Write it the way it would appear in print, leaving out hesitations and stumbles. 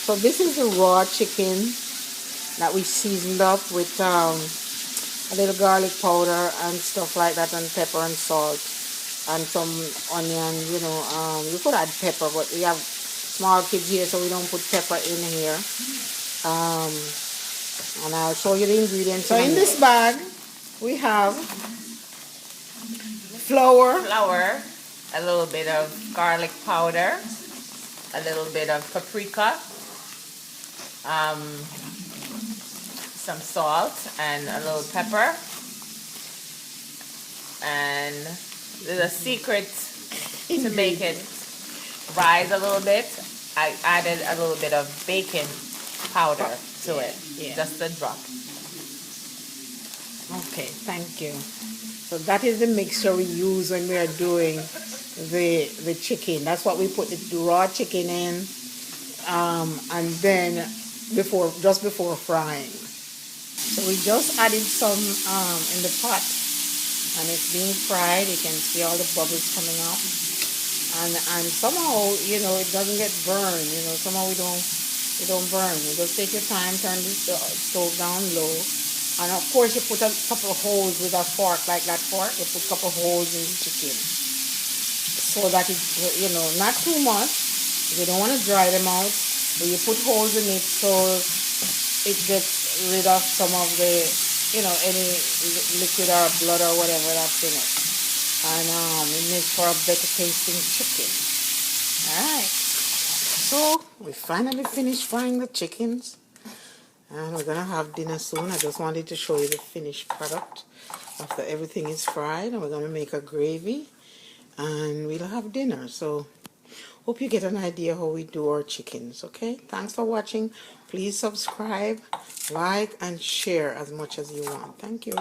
So this is the raw chicken that we seasoned up with a little garlic powder and stuff like that, and pepper and salt and some onion. You could add pepper, but we have small kids here, so we don't put pepper in here. And I'll show you the ingredients. So in this bag we have flour, a little bit of garlic powder, a little bit of paprika, some salt and a little pepper. And there's a secret to make it rise a little bit. I added a little bit of baking powder to it, just a drop. Okay, thank you. So that is the mixture we use when we are doing the chicken. That's what we put the raw chicken in, and then just before frying. So we just added some in the pot, and it's being fried. You can see all the bubbles coming up, and somehow it doesn't get burned. Somehow we don't burn. You just take your time, turn the stove down low. And of course, you put a couple of holes with a fork, like that fork. You put a couple of holes in the chicken, so that it's, not too much. You don't want to dry them out, but you put holes in it so it gets rid of some of the, any liquid or blood or whatever that's in it. And it makes for a better tasting chicken. Alright. So we finally finished frying the chickens. And we're going to have dinner soon. I just wanted to show you the finished product after everything is fried. And we're going to make a gravy. And we'll have dinner. So, hope you get an idea how we do our chickens. Okay? Thanks for watching. Please subscribe, like, and share as much as you want. Thank you.